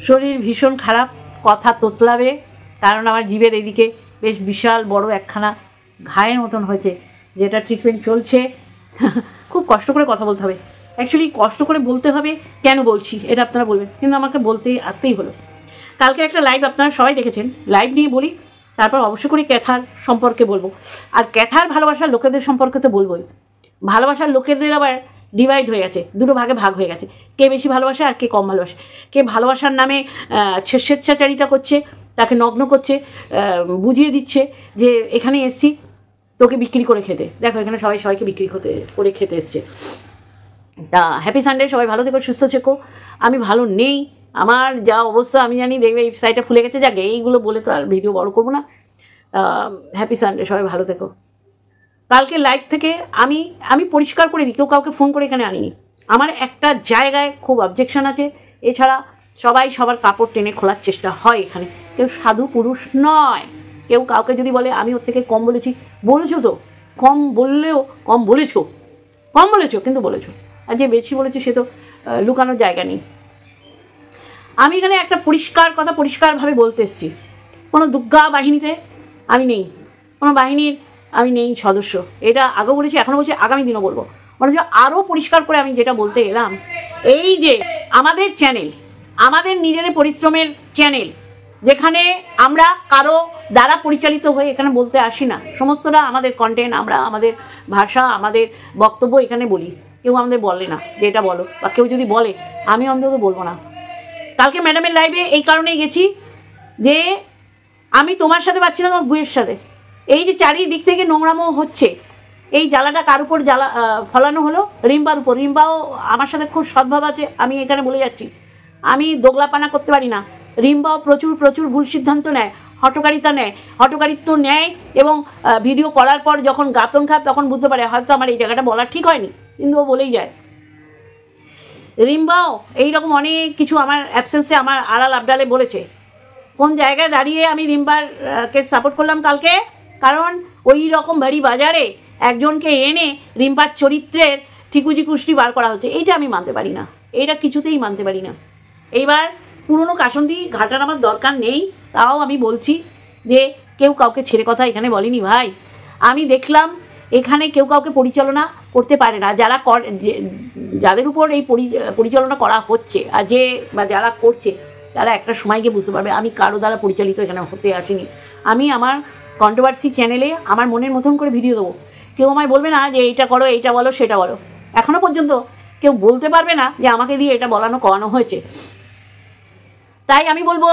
শরীর ভীষণ খারাপ, কথা তোতলাবে, কারণ আমার জিভের এদিকে বেশ বিশাল বড় একখানা ঘায়ের মতন হয়েছে, যেটা ট্রিটমেন্ট চলছে। খুব কষ্ট করে কথা বলতে হবে। অ্যাকচুয়ালি কষ্ট করে বলতে হবে কেন বলছি এটা আপনারা বলবেন, কিন্তু আমাকে বলতে আসতেই হলো। কালকে একটা লাইভ আপনারা সবাই দেখেছেন, লাইভ নিয়ে বলি, তারপর অবশ্য করে ক্যাথার সম্পর্কে বলবো। আর ক্যাথার ভালোবাসার লোকেদের সম্পর্কে তো বলবোই। ভালোবাসার লোকেদের আবার ডিভাইড হয়ে গেছে, দুটো ভাগে ভাগ হয়ে গেছে, কে বেশি ভালোবাসে আর কে কম ভালোবাসে। কে ভালোবাসার নামে স্বেচ্ছাচারিতা করছে, তাকে নগ্ন করছে, বুঝিয়ে দিচ্ছে যে এখানে এসছি তোকে বিক্রি করে খেতে। দেখো এখানে সবাই সবাইকে বিক্রি করে খেতে এসছে। তা হ্যাপি সানডে, সবাই ভালো থেকো, সুস্থ থেকো। আমি ভালো নেই, আমার যা অবস্থা আমি জানি, দেখবে এই সাইডটা ফুলে গেছে। যাকে এইগুলো বলে তো আর ভিডিও বড় করবো না। হ্যাপি সানডে, সবাই ভালো থেকো। কালকে লাইভ থেকে আমি পরিষ্কার করে দিই, কেউ কাউকে ফোন করে এখানে আনিনি। আমার একটা জায়গায় খুব অবজেকশন আছে, এছাড়া সবাই সবার কাপড় টেনে খোলার চেষ্টা হয় এখানে। কেউ সাধু পুরুষ নয়। কেউ কাউকে যদি বলে আমি ওর থেকে কম বলেছি, বলেছো তো, কম বললেও কম বলেছো কিন্তু বলেছো। আর যে বেশি বলেছে সে তো লুকানোর জায়গা নেই। আমি এখানে একটা পরিষ্কার কথা পরিষ্কারভাবে বলতে এসেছি, কোনো দুর্গা বাহিনীতে আমি নেই, কোনো বাহিনীর আমি নেই সদস্য। এটা আগেও বলেছি, এখনও বলছি, আগামী দিনও বলবো। মানে আরও পরিষ্কার করে আমি যেটা বলতে এলাম, এই যে আমাদের চ্যানেল, আমাদের নিজেদের পরিশ্রমের চ্যানেল, যেখানে আমরা কারো দ্বারা পরিচালিত হয়ে এখানে বলতে আসি না। সমস্তটা আমাদের কন্টেন্ট, আমরা আমাদের ভাষা, আমাদের বক্তব্য এখানে বলি। কেউ আমাদের বলে না যে এটা বলো, বা কেউ যদি বলে আমি অন্তত বলবো না। কালকে ম্যাডামের লাইভে এই কারণেই গেছি যে আমি তোমার সাথে পাচ্ছি না, তোমার বইয়ের সাথে। এই যে চারিদিক থেকে নোংরামো হচ্ছে, এই জ্বালাটা কার উপর ফলানো হলো? রিম্বার উপর। রিম্বাও আমার সাথে খুব সদ্ভাব আছে, আমি এখানে বলে যাচ্ছি। আমি দোগলাপানা করতে পারি না। রিম্বাও প্রচুর ভুল সিদ্ধান্ত নেয়, হটকারিত্ব নেয়, এবং ভিডিও করার পর যখন গাতন খায় তখন বুঝতে পারে হয়তো আমার এই জায়গাটা বলা ঠিক হয়নি, কিন্তু ও বলেই যায়। রিম্বাও এইরকম অনেক কিছু আমার অ্যাবসেন্সে, আমার আড়াল আবডালে বলেছে। কোন জায়গায় দাঁড়িয়ে আমি রিম্বারকে সাপোর্ট করলাম কালকে? কারণ ওই রকম ভারী বাজারে একজনকে এনে রিম্বার চরিত্রের ঠিকুজি কুষ্টি বার করা হচ্ছে, এইটা আমি মানতে পারি না, এইটা কিছুতেই মানতে পারি না। এইবার পুরনো কাসন্দি ঘাটার আমার দরকার নেই, তাও আমি বলছি যে কেউ কাউকে ছেড়ে কথা এখানে বলেনি ভাই। আমি দেখলাম এখানে কেউ কাউকে পরিচালনা করতে পারে না। যাদের উপর এই পরিচালনা করা হচ্ছে, আর যারা করছে, তারা একটা সময় গিয়ে বুঝতে পারবে আমি কারো দ্বারা পরিচালিত এখানে হতে আসিনি। আমি আমার কন্ট্রোভার্সি চ্যানেলে আমার মনের মতন করে ভিডিও দেবো। কেউ আমায় বলবে না যে এইটা করো, এইটা বলো, সেটা বলো। এখনও পর্যন্ত কেউ বলতে পারবে না যে আমাকে দিয়ে এটা করানো হয়েছে। তাই আমি বলবো,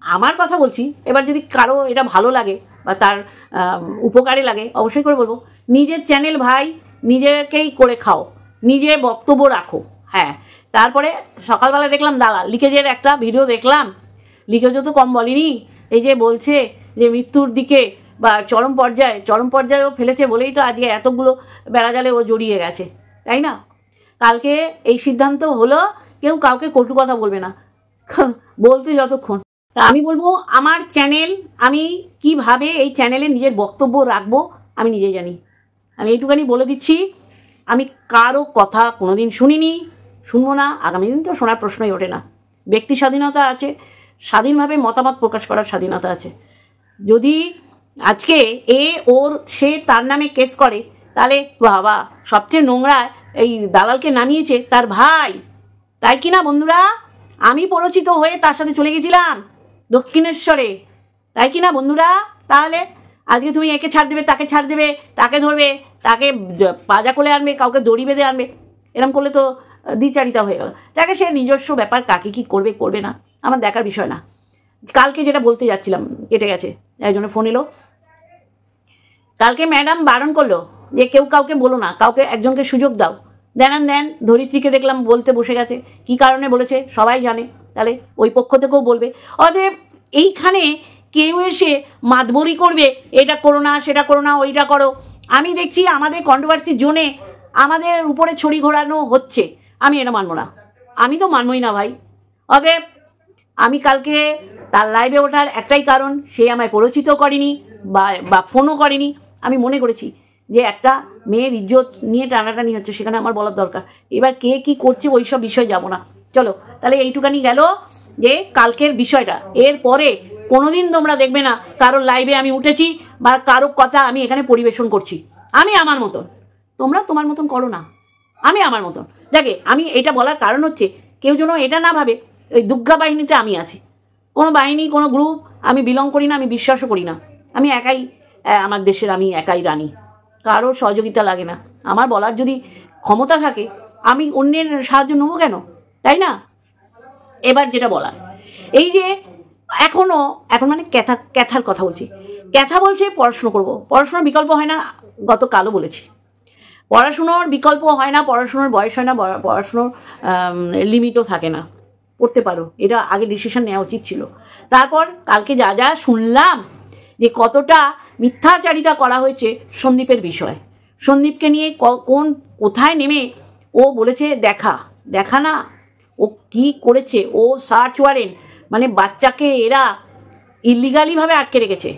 আমার কথা বলছি, এবার যদি কারো এটা ভালো লাগে বা তার উপকারে লাগে, অবশ্যই করে বলবো, নিজের চ্যানেল ভাই, নিজেকেই করে খাও, নিজে বক্তব্য রাখো। হ্যাঁ, তারপরে সকালবেলা দেখলাম দালাল লিকেজের একটা ভিডিও দেখলাম। লিকেজও তো কম বলেনি, এই যে বলছে যে মৃত্যুর দিকে বা চরম পর্যায়েও ফেলেছে বলেই তো আজকে এতগুলো বেড়াজালে ও জড়িয়ে গেছে, তাই না? কালকে এই সিদ্ধান্ত হলো কেউ কাউকে কটু কথা বলবে না, বলতে যতক্ষণ। তা আমি বলবো, আমার চ্যানেল, আমি কিভাবে এই চ্যানেলে নিজের বক্তব্য রাখবো আমি নিজেই জানি। আমি এইটুখানি বলে দিচ্ছি, আমি কারো কথা কোনোদিন শুনিনি, শুনবো না, আগামী দিন তো শোনার প্রশ্নই ওঠে না। ব্যক্তি স্বাধীনতা আছে, স্বাধীনভাবে মতামত প্রকাশ করার স্বাধীনতা আছে। যদি আজকে সে তার নামে কেস করে, তাহলে বাবা, সবচেয়ে নোংরা এই দালালকে নামিয়েছে তার ভাই, তাই কি না বন্ধুরা? আমি পরিচিত হয়ে তার সাথে চলে গেছিলাম দক্ষিণেশ্বরে, তাই কি না বন্ধুরা? তাহলে আজকে তুমি একে ছাড় দেবে, তাকে ছাড় দেবে, তাকে ধরবে, তাকে পাজা কোলে আনবে, কাউকে দড়ি বেঁধে আনবে, এরকম করলে তো দ্বিচারিতা হয়ে গেল। তাকে সে নিজস্ব ব্যাপার, কাকে কি করবে না আমার দেখার বিষয় না। কালকে যেটা বলতে যাচ্ছিলাম কেটে গেছে, একজনের ফোন এলো। কালকে ম্যাডাম বারণ করলো যে কেউ কাউকে বলো না, কাউকে একজনকে সুযোগ দাও। দেন ধরিত্রীকে দেখলাম বলতে বসে গেছে। কি কারণে বলেছে সবাই জানে, তাহলে ওই পক্ষ থেকেও বলবে। অতএব এইখানে কেউ এসে মাতবরি করবে, এটা করো না, সেটা করো না, ওইটা করো। আমি দেখছি আমাদের কন্ট্রোভার্সি জোনে আমাদের উপরে ছড়ি ঘোরানো হচ্ছে, আমি এটা মানবো না, আমি তো মানবই না ভাই। অতএব আমি কালকে তার লাইভে ওঠার একটাই কারণ, সে আমায় পরিচিত করেনি বা ফোনও করেনি। আমি মনে করেছি যে একটা মেয়ের ইজ্জত নিয়ে টানাটানি হচ্ছে, সেখানে আমার বলার দরকার। এবার কে কি করছে ওই সব বিষয় যাব না। চলো তাহলে এইটুকানি গেল। যে কালকের বিষয়টা, এরপরে কোনোদিন তোমরা দেখবে না কারোর লাইভে আমি উঠেছি বা কারো কথা আমি এখানে পরিবেশন করছি। আমি আমার মতন, তোমরা তোমার মতন করো না, আমি আমার মতন। দেখে আমি এটা বলার কারণ হচ্ছে কেউ যেন এটা না ভাবে ওই দুর্গা বাহিনীতে আমি আছি। কোনো বাহিনী, কোনো গ্রুপ আমি বিলং করি না, আমি বিশ্বাসও করি না। আমি একাই আমার দেশের, আমি একাই রানী, কারোর সহযোগিতা লাগে না। আমার বলার যদি ক্ষমতা থাকে আমি অন্যের সাহায্য নেবো কেন, তাই না? এবার যেটা বলার, এই যে এখন মানে ক্যাথার কথা বলছি। ক্যাথা বলছে পড়াশুনো করবো, পড়াশোনার বিকল্প হয় না, গতকালও বলেছি। পড়াশুনোর বিকল্প হয় না, পড়াশুনোর বয়স হয় না, পড়াশুনোর লিমিটও থাকে না, পড়তে পারো, এটা আগে ডিসিশন নেওয়া উচিত ছিল। তারপর কালকে যা যা শুনলাম যে কতটা মিথ্যাচারিতা করা হয়েছে সন্দীপের বিষয়, সন্দীপকে নিয়ে কোথায় নেমে ও বলেছে দেখা না ও কি করেছে, ও সার্চ ওয়ারেন্ট, মানে বাচ্চাকে এরা ইলিগালিভাবে আটকে রেখেছে,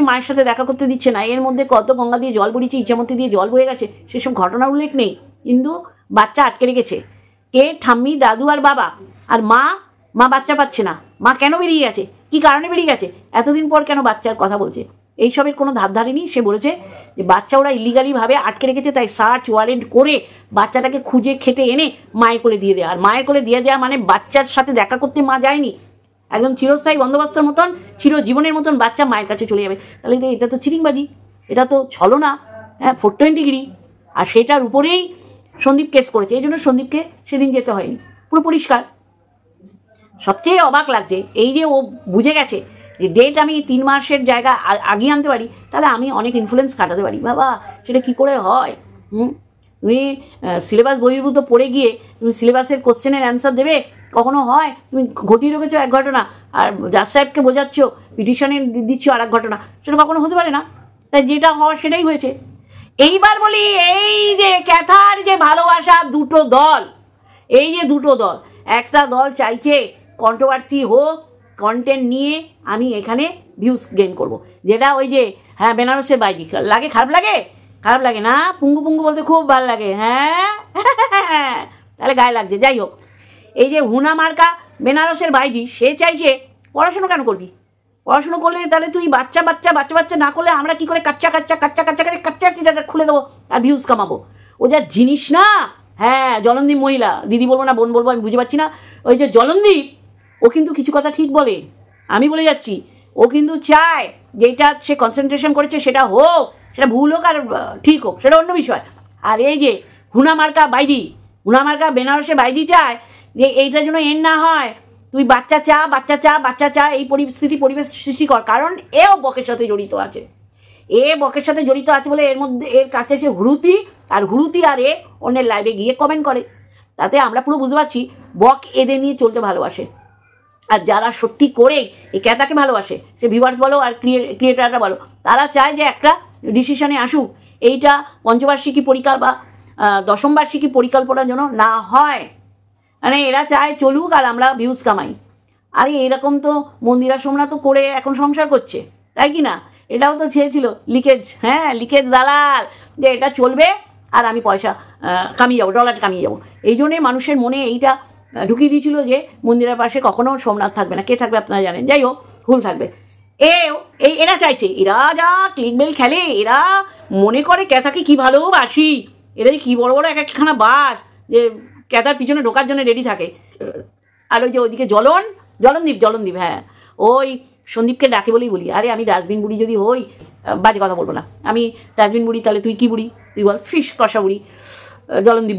মায়ের সাথে দেখা করতে দিচ্ছে না। এর মধ্যে কত গঙ্গা দিয়ে জল বড়িয়েছে, ইচ্ছামতি দিয়ে জল বয়ে গেছে, সেসব ঘটনার উল্লেখ নেই, কিন্তু বাচ্চা আটকে রেখেছে কে? ঠাম্মি, দাদু আর বাবা। আর মা বাচ্চা পাচ্ছে না। মা কেন বেরিয়ে গেছে, কি কারণে বেরিয়ে গেছে, এতদিন পর কেন বাচ্চার কথা বলছে, এইসবের কোনো ধার ধারেনি। সে বলেছে যে বাচ্চা ওরা ইলিগালিভাবে আটকে রেখেছে, তাই সার্চ ওয়ারেন্ট করে বাচ্চাটাকে খুঁজে খেটে এনে মায়ের কোলে দিয়ে দেওয়া। আর মায়ের কোলে দিয়ে দেওয়া মানে বাচ্চার সাথে দেখা করতে মা যায়নি, একদম চিরস্থায়ী বন্দোবস্তের মতন, চিরজীবনের মতন বাচ্চা মায়ের কাছে চলে যাবে। তাহলে এটা তো চিরিংবাজি, এটা তো ছলনা, 420 ডিগ্রি। আর সেটার উপরেই সন্দীপ কেস করেছে, এই জন্য সন্দীপকে সেদিন যেতে হয়নি, পুরো পরিষ্কার। সবচেয়ে অবাক লাগছে এই যে ও বুঝে গেছে যে ডেট আমি 3 মাসের জায়গা আগিয়ে আনতে পারি, তাহলে আমি অনেক ইনফ্লুয়েন্স কাটাতে পারি। বাবা সেটা কি করে হয়? তুমি সিলেবাস বহির্ভূত পড়ে গিয়ে তুমি সিলেবাসের কোশ্চেনের অ্যান্সার দেবে? কখনো হয়? তুমি ঘটিয়ে রেখেছো এক ঘটনা আর জাজ সাহেবকে বোঝাচ্ছ, পিটিশনে দিচ্ছ আর এক ঘটনা, সেটা কখনো হতে পারে না। তাই যেটা হওয়ার সেটাই হয়েছে। এইবার বলি, এই যে ক্যাথার যে ভালোবাসা দুটো দল, এই যে দুটো দল, একটা দল চাইছে কন্ট্রোভার্সি হোক, কন্টেন্ট নিয়ে আমি এখানে ভিউজ গেইন করব, যেটা ওই যে হ্যাঁ বেনারসের বাইজি লাগে, খারাপ লাগে না? পুঙ্গু বলতে খুব ভালো লাগে, হ্যাঁ তাহলে গায়ে লাগছে। যাই হোক, এই যে হুনা মার্কা বেনারসের বাইজি, সে চাইছে পড়াশুনো কেন করবি, পড়াশুনো করলে তাহলে তুই বাচ্চা না করলে আমরা কি করে কাচ্চা খুলে দেবো আর ভিউজ কামাবো। ও যা জিনিস না, হ্যাঁ জলনদীপ মহিলা, দিদি বলবো না বোন বলবো আমি বুঝে পাচ্ছি না, ওই যে জলনদীপ, ও কিন্তু কিছু কথা ঠিক বলে, আমি বলে যাচ্ছি। ও কিন্তু চায় যেটা সে কনসেন্ট্রেশন করেছে সেটা হোক, সেটা ভুল হোক আর ঠিক হোক, সেটা অন্য বিষয়। আর এই যে হুনা মার্কা বেনারসে বাইজি চায় যে এইটার জন্য এন না হয়, তুই বাচ্চা চা এই পরিবেশ সৃষ্টি কর। কারণ এও বকের সাথে জড়িত আছে, বলে এর মধ্যে এর কাছে সে হুড়ুতি আর এ অন্যের লাইভে গিয়ে কমেন্ট করে। তাতে আমরা পুরো বুঝতে পারছি বক এদের নিয়ে চলতে ভালোবাসে। আর যারা সত্যি করে এই ক্যাথাকে ভালোবাসে, সে ভিউয়ার্স বলো আর ক্রিয়েটাররা বলো, তারা চায় যে একটা ডিসিশনে আসুক, এইটা পঞ্চবার্ষিকী পরিকাল বা দশম বার্ষিকী পরিকল্পনার জন্য না হয়। মানে এরা চায় চলুক আর আমরা ভিউজ কামাই। আরে এরকম তো মন্দিরা সোমনাথ করে এখন সংসার করছে, তাই কি না? এটাও তো চেয়েছিল লিকেজ দালাল, যে এটা চলবে আর আমি পয়সা কামিয়ে যাবো, ডলার কামিয়ে যাবো। এই জন্যে মানুষের মনে এইটা ঢুকিয়ে দিয়েছিল যে মন্দিরের পাশে কখনো সোমনাথ থাকবে না। কে থাকবে আপনারা জানেন, যাই হোক ভুল থাকবে। এরা চাইছে, এরা যা ক্লিকবেল খেলে, এরা মনে করে ক্যাথাকে কি ভালোবাসি, এরা কি বড় বড় এক একখানা বাস যে ক্যাথার পিছনে ঢোকার জন্য রেডি থাকে। আর ওই যে ওইদিকে জলনদীপ, হ্যাঁ ওই সন্দীপকে ডাকে বলেই বলি, আরে আমি ডাস্টবিন বুড়ি যদি হই, বাজে কথা বলবো না, আমি ডাস্টবিন বুড়ি, তাহলে তুই কি বুড়ি? তুই বল ফিশ কষা বুড়ি, জলনদীপ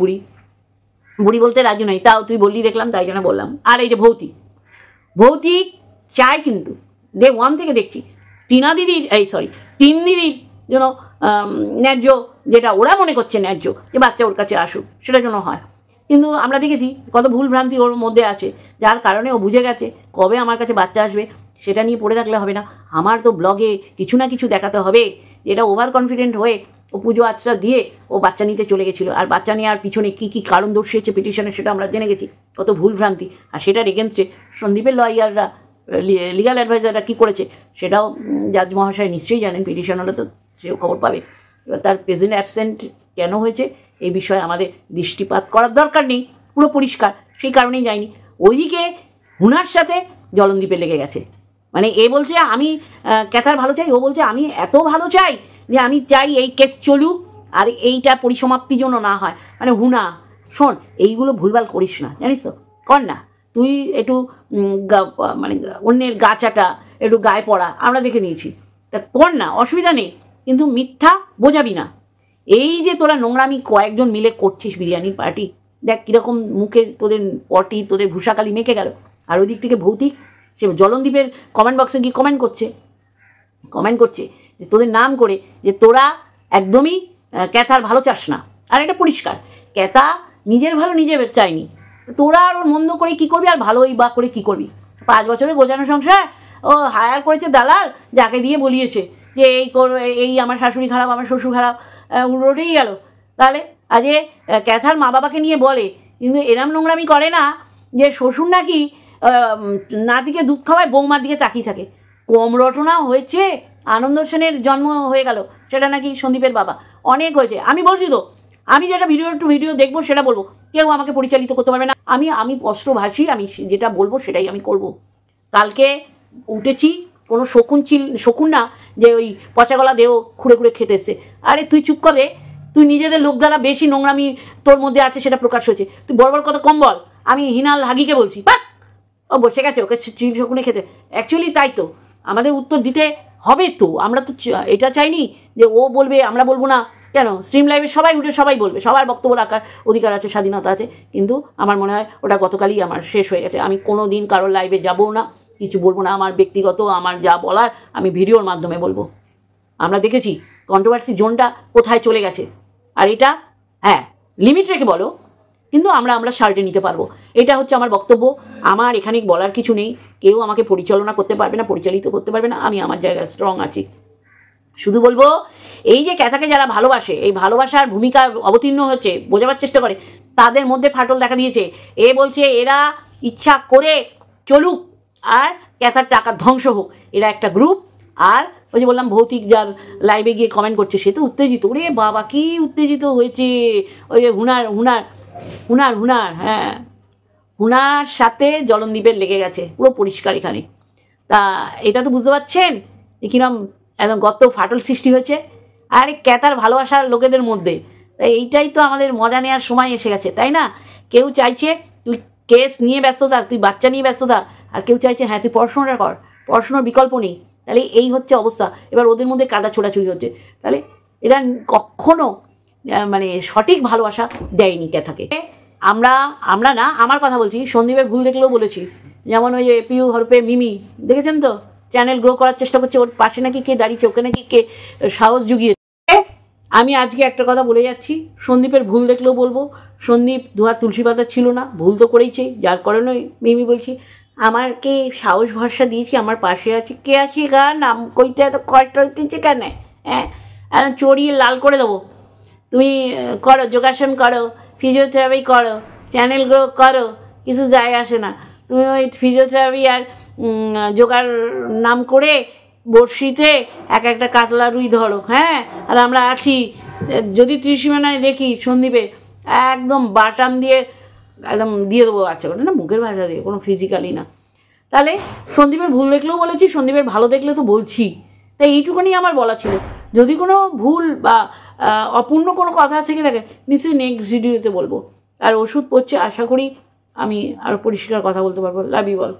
বুড়ি বলতে রাজি নয়, তাও তুই বললি দেখলাম, তাই জন্য বললাম। আর এই যে ভৌতিক চায়, কিন্তু ডে 1 থেকে দেখছি টিন দিদির যেন ন্যায্য, যেটা ওরা মনে করছে ন্যায্য, যে বাচ্চা ওর কাছে আসুক, সেটা যেন হয়। কিন্তু আমরা দেখেছি কত ভুল ভ্রান্তি ওর মধ্যে আছে, যার কারণে ও বুঝে গেছে কবে আমার কাছে বাচ্চা আসবে সেটা নিয়ে পড়ে থাকলে হবে না, আমার তো ব্লগে কিছু না কিছু দেখাতে হবে। এটা ওভার কনফিডেন্ট হয়ে ও পুজো আচরা দিয়ে ও বাচ্চা নিতে চলে গেছিলো। আর বাচ্চা নেওয়ার পিছনে কী কারণ দর্শিয়েছে পিটিশনে, সেটা আমরা জেনে গেছি, কত ভুল ভ্রান্তি। আর সেটার এগেনস্টে সন্দীপের লয়াররা, লিগাল অ্যাডভাইজাররা কী করেছে সেটাও জাজ মহাশয় নিশ্চয়ই জানেন, পিটিশন হলে তো সেও খবর পাবে। এবার তার প্রেজেন্ট অ্যাবসেন্ট কেন হয়েছে এই বিষয়ে আমাদের দৃষ্টিপাত করার দরকার নেই, পুরো পরিষ্কার, সেই কারণেই যায়নি। ওইদিকে হুনার সাথে জলনদীপে লেগে গেছে। মানে এ বলছে আমি ক্যাথার ভালো চাই, ও বলছে আমি এত ভালো চাই যে আমি চাই এই কেস চলুক আর এইটা পরিসমাপ্তির জন্য না হয়। মানে হুনা শোন, এইগুলো ভুলভাল করিস না, জানিস তো, কর না। তুই একটু মানে অন্যের গা চাটা, একটু গায়ে পড়া আমরা দেখে নিয়েছি, তা কর না, অসুবিধা নেই, কিন্তু মিথ্যা বোঝাবি না। এই যে তোরা নোংরামি কয়েকজন মিলে করছিস বিরিয়ানির পার্টি, দেখ কীরকম মুখে তোদের পটি, তোদের ভূষাকালি মেখে গেল। আর ওই দিক থেকে ভৌতিক সে জলনদীপের কমেন্ট বক্সে গিয়ে কমেন্ট করছে যে তোদের নাম করে যে তোরা একদমই ক্যাথার ভালো চাস না। আর এটা পরিষ্কার, ক্যাথা নিজের ভালো নিজে চায়নি, তোরা আর ওর মন্দ করে কী করবি, আর ভালোই বা করে কী করবি। 5 বছরের গোজানো সংসার, ও হায়ার করেছে দালাল, যাকে দিয়ে বলিয়েছে যে এই আমার শাশুড়ি খারাপ, আমার শ্বশুর খারাপ, উল্টোটেই গেল। তাহলে আজকে ক্যাথার মা বাবাকে নিয়ে বলে, কিন্তু এরম নোংরামি করে না যে শ্বশুর নাকি নাতিকে দুধ খাওয়ায়, বৌমার দিকে তাকিয়ে থাকে। কম রটনা হয়েছে, আনন্দ সেনের জন্ম হয়ে গেল, সেটা নাকি সন্দীপের বাবা, অনেক হয়েছে। আমি বলছি তো, আমি যেটা ভিডিও দেখবো সেটা বলবো, কেউ আমাকে পরিচালিত করতে পারবে না। আমি অস্ত্রভাষী, আমি যেটা বলবো সেটাই আমি করব। কালকে উঠেছি, কোনো শকুন না যে ওই পচাগলা দেহ খুঁড়ে খেতে এসছে। আরে তুই চুপ করে, তুই নিজেদের লোক দ্বারা বেশি নোংরামি তোর মধ্যে আছে সেটা প্রকাশ হয়েছে। তুই বড় কথা কম বল। আমি হিনাল হাগিকে বলছি, বাহ ও বসে গেছে ওকে চিল শকুনে খেতে। অ্যাকচুয়ালি তাই তো, আমাদের উত্তর দিতে হবে তো। আমরা তো এটা চাইনি যে ও বলবে আমরা বলবো না। কেন, স্ট্রিম লাইভে সবাই উঠে সবাই বলবে, সবার বক্তব্য রাখার অধিকার আছে, স্বাধীনতা আছে। কিন্তু আমার মনে হয় ওটা গতকালই আমার শেষ হয়ে গেছে। আমি কোনো দিন কারোর লাইভে যাবো না, কিছু বলবো না। আমার ব্যক্তিগত, আমার যা বলার আমি ভিডিওর মাধ্যমে বলবো। আমরা দেখেছি কন্ট্রোভার্সি জোনটা কোথায় চলে গেছে। আর এটা হ্যাঁ লিমিট রেখে বলো, কিন্তু আমরা সাল্টে নিতে পারবো। এটা হচ্ছে আমার বক্তব্য। আমার এখানে বলার কিছু নেই, কেউ আমাকে পরিচালনা করতে পারবে না, পরিচালিত করতে পারবে না। আমি আমার জায়গায় স্ট্রং আছি। শুধু বলবো, এই যে ক্যাথাকে যারা ভালোবাসে, এই ভালোবাসার ভূমিকা অবতীর্ণ হচ্ছে, বোঝাবার চেষ্টা করে, তাদের মধ্যে ফাটল দেখা দিয়েছে। এ বলছে এরা ইচ্ছা করে চলুক আর ক্যাথার টাকা ধ্বংস হোক, এরা একটা গ্রুপ। আর ওই যে বললাম ভৌতিক যার লাইভে গিয়ে কমেন্ট করছে, সে তো উত্তেজিত। ওরে বাবা কি উত্তেজিত হয়েছে। ওই যে হুনার হ্যাঁ, হুনার সাথে জলনদীপের লেগে গেছে, পুরো পরিষ্কার এখানে। তা এটা তো বুঝতে পারছেন কিরম একদম গর্ত ফাটল সৃষ্টি হয়েছে। আর ক্যাথার ভালোবাসার লোকেদের মধ্যে। তাই এইটাই তো আমাদের মজা নেওয়ার সময় এসে গেছে, তাই না? কেউ চাইছে তুই কেস নিয়ে ব্যস্ত থাক, তুই বাচ্চা নিয়ে ব্যস্ত থাক, আর কেউ চাইছে হ্যাঁ তুই পড়াশোনাটা কর, পড়াশোনার বিকল্প নেই। তাহলে এই হচ্ছে অবস্থা। এবার ওদের মধ্যে কাদা ছোড়াছুড়ি হচ্ছে। তাহলে এরা কখনো মানে সঠিক ভালোবাসা দেয়নি ক্যাথাকে। আমরা না, আমার কথা বলছি, সন্দীপের ভুল দেখলেও বলেছি। যেমন ওই যে পিউ হরপে মিমি, দেখেছেন তো, চ্যানেল গ্রো করার চেষ্টা করছে, ওর পাশে নাকি কে দাঁড়িয়েছে, ওকে নাকি কে সাহস জুগিয়েছে। আমি আজকে একটা কথা বলে যাচ্ছি, সন্দীপের ভুল দেখলেও বলবো, সন্দীপ দুহাত তুলসী পাতা ছিল না, ভুল তো করেইছে, যার কারণে মিমি বলছি আমাকে সাহস ভরসা দিয়েছি, আমার পাশে আছে। কে আছে গা, নাম কইতে এত কষ্ট হচ্ছে কেন? হ্যাঁ, চড়িয়ে লাল করে দেবো। তুমি করো, যোগাসন করো, ফিজিওথেরাপি করো, চ্যানেল গ্রো করো, কিছু যায় আসে না। তুমি ওই ফিজিওথেরাপি আর যোগার নাম করে বড়শিতে একটা কাতলা রুই ধরো, হ্যাঁ, আর আমরা আছি। যদি ত্রিসীমানায় দেখি সন্দীপে একদম বাটাম দিয়ে একদম দিয়ে দেবো। আচ্ছা করে না, মুখের ভাষা দিয়ে, কোনো ফিজিক্যালি না। তাহলে সন্দীপের ভুল দেখলেও বলেছি, সন্দীপের ভালো দেখলে তো বলছি। তাই এইটুকুনি আমার বলা ছিল। যদি কোনো ভুল বা অপূর্ণ কোনো কথা থেকে থাকে, নিশ্চয়ই নেক্সট ভিডিওতে বলবো। আর ওষুধ পড়ছে, আশা করি আমি আরও পরিষ্কার কথা বলতে পারবো। Love you all.